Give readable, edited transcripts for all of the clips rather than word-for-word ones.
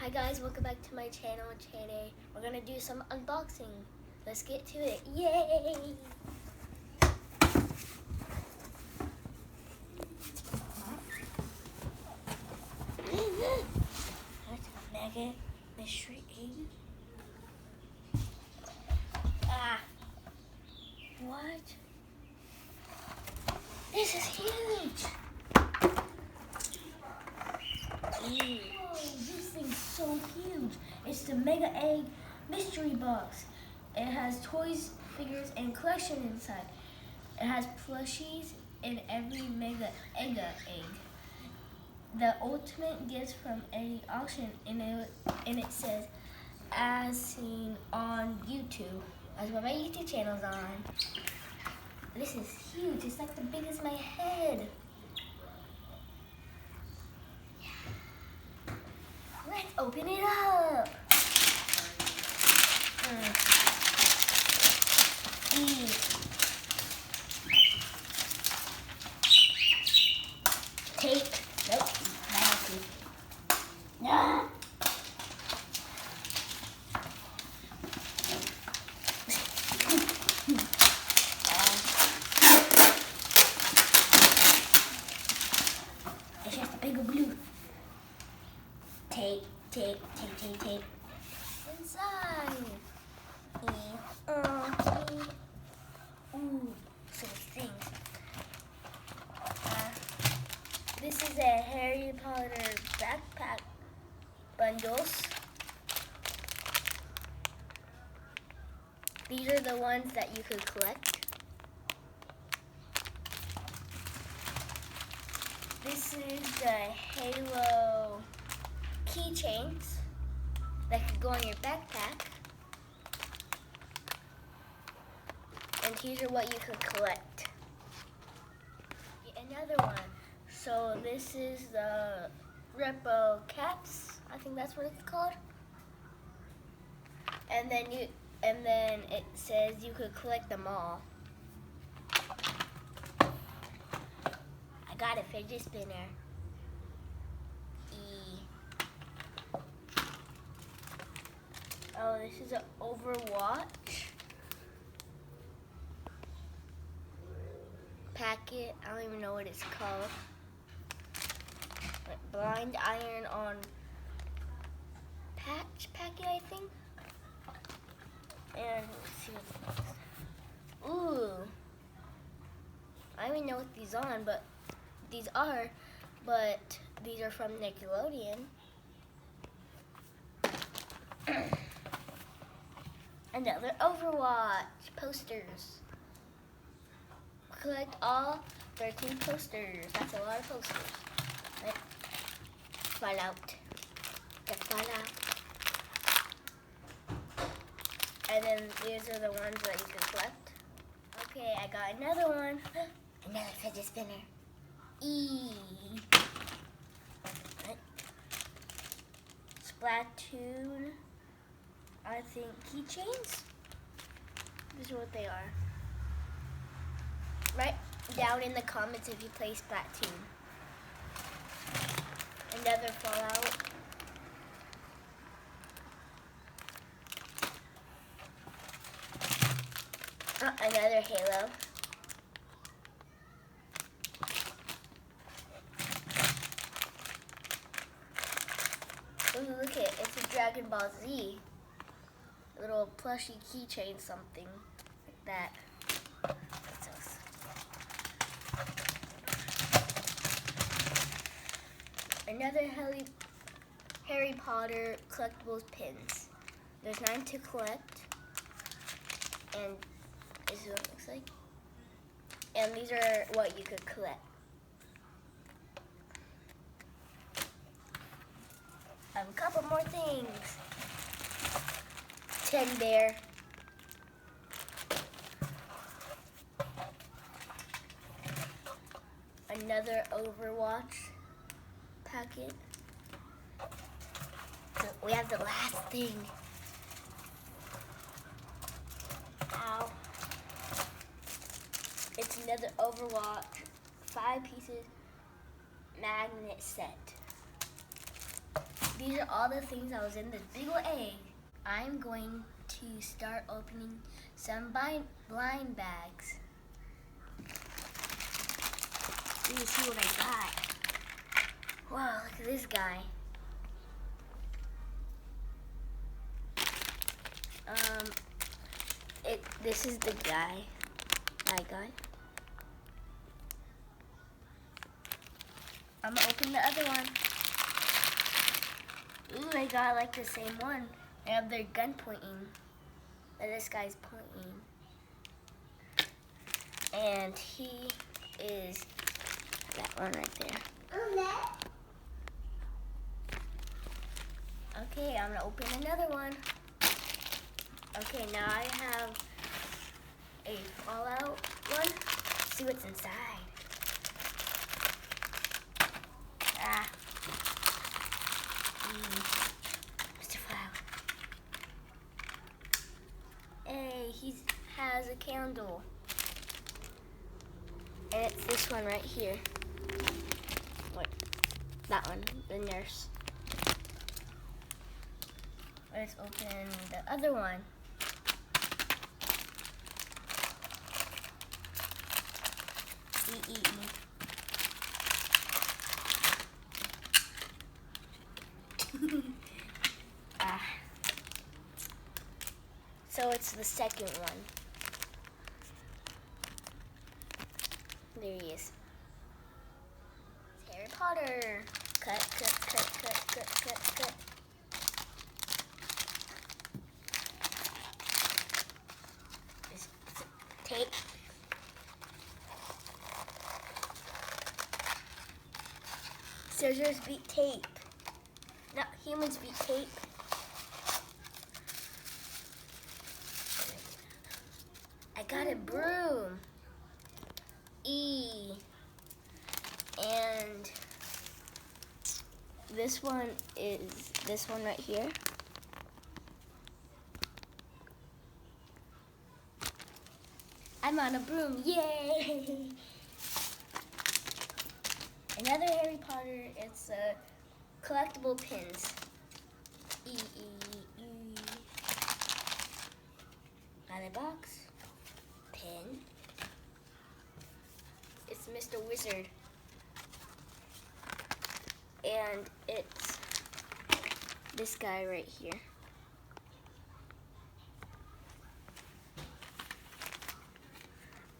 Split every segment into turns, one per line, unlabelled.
Hi guys, welcome back to my channel. Today we're gonna do some unboxing. Let's get to it. Yay! That's a Mega Mystery Egg. What? This is huge! Whoa, this thing's so huge. It's the Mega-Egga Mystery Box. It has toys, figures, and collection inside. It has plushies in every Mega-Egga egg. The ultimate gift from any auction, and it says, as seen on YouTube. That's what my YouTube channel's on. This is huge. It's like the big as my head. Let's open it up. Tape. Nope. Nah. It's just a big glue. Tape. Inside. Ooh, some things. This is a Harry Potter backpack bundles. These are the ones that you could collect. This is the Halo keychains that could go on your backpack. And these are what you could collect. Another one. So this is the Repo Cats. I think that's what it's called. And then it says you could collect them all. I got a fidget spinner. Oh, this is an Overwatch packet. I don't even know what it's called. Blind iron on patch packet, I think. And let's see what's next. Ooh, I don't even know what these are, but these are from Nickelodeon. Another Overwatch posters. Collect all 13 posters. That's a lot of posters. Right. Fallout. Get Fallout. And then these are the ones that you can collect. Okay, I got another one. Another fidget spinner. Right. Splatoon. I think keychains. These are what they are. Write down in the comments if you play Splatoon. Another Fallout. Another Halo. Ooh, look it, it's a Dragon Ball Z. A little plushy keychain, something like that. What's else? Another Harry Potter collectibles pins. There's 9 to collect, and this is what it looks like. And these are what you could collect. A couple more things. Teddy bear. Another Overwatch packet. So we have the last thing. Ow. It's another Overwatch 5 pieces magnet set. these are all the things that was in this big old egg. I'm going to start opening some blind bags. Let me see what I got. Wow, look at this guy. This is the guy I got. I'm gonna open the other one. Ooh, I got like the same one. They have their gun pointing. But this guy's pointing. And he is that one right there. Okay, I'm gonna open another one. Okay, now I have a Fallout one. Let's see what's inside. Mr. Flower. Hey, he has a candle. And it's this one right here. Wait, that one, the nurse. Let's open the other one. So it's the second one. There he is. It's Harry Potter. Cut, cut, cut, cut, cut, cut, cut. This tape. Scissors beat tape. No, humans beat tape. I got a broom. And this one is this one right here. I'm on a broom, yay! Another Harry Potter, it's collectible pins. Got a box, pin. It's Mr. Wizard. And it's this guy right here.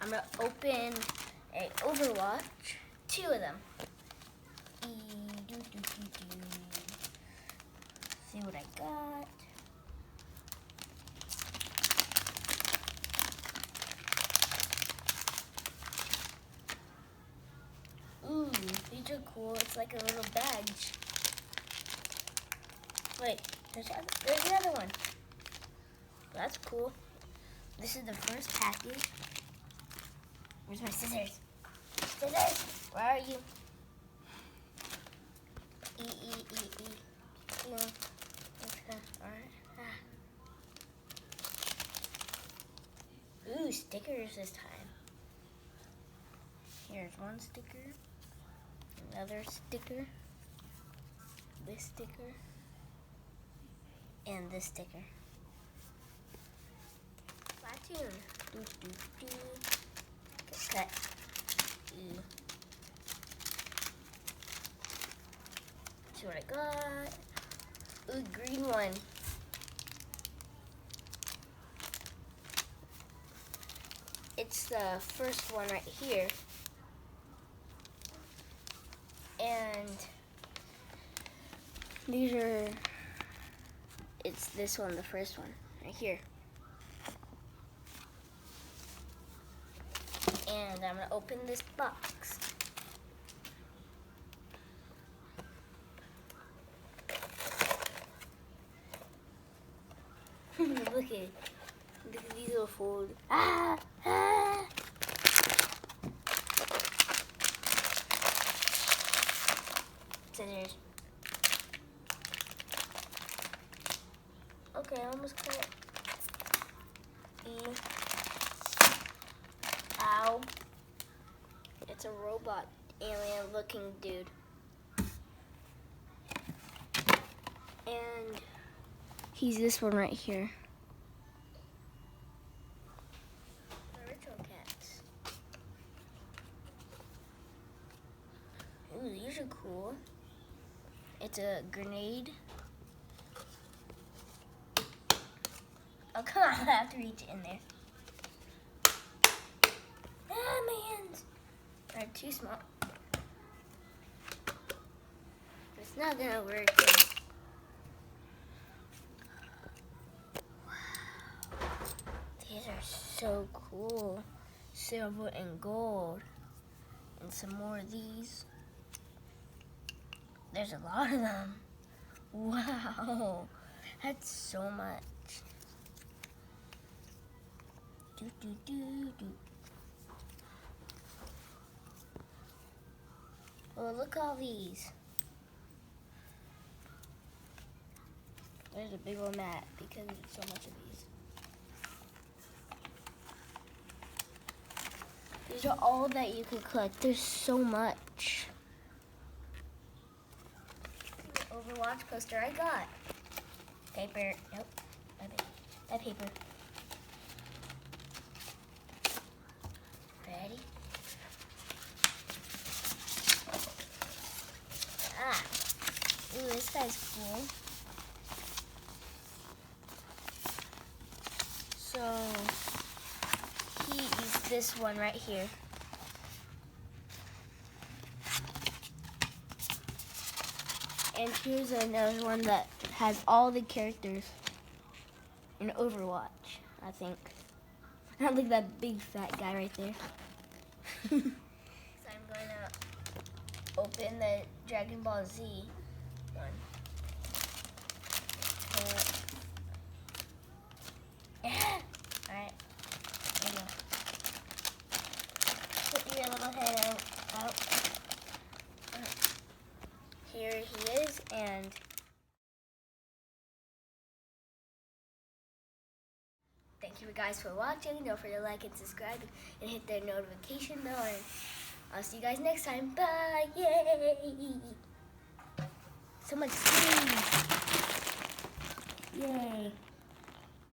I'm gonna open a Overwatch, 2 of them. See what I got. Ooh, these are cool. It's like a little badge. Wait, there's another one. That's cool. This is the first package. Where's my scissors? Scissors, where are you? Alright. Ooh, stickers this time. Here's one sticker. Another sticker. This sticker. And this sticker. Platoon. Cut. See what I got. Ooh, green one. It's the first one right here. And these are, it's this one, the first one, right here. And I'm gonna open this box. Look at these little fold. Scissors. Okay, I almost cut it. Ow. It's a robot alien looking dude. And he's this one right here. The ritual cats. Ooh, these are cool. It's a grenade. Oh, come on, I have to reach in there. Ah, my hands are too small. It's not gonna work. Wow. These are so cool. Silver and gold. And some more of these. There's a lot of them. Wow. That's so much. Do, do, do, do. Oh, look at all these. There's a big old mat because there's so much of these. These are all that you could collect. There's so much. The Overwatch poster I got. Paper. Nope. That paper. Ready? Ah. Ooh, this guy's cool. So, he is this one right here. And here's another one that has all the characters in Overwatch, I think. I look at that big fat guy right there. So I'm going to open the Dragon Ball Z one. Alright, there you go. Put your little head out. Here he is, and thank you guys for watching. Don't forget to like and subscribe and hit that notification bell. And I'll see you guys next time. Bye! Yay! So much speed! Yay!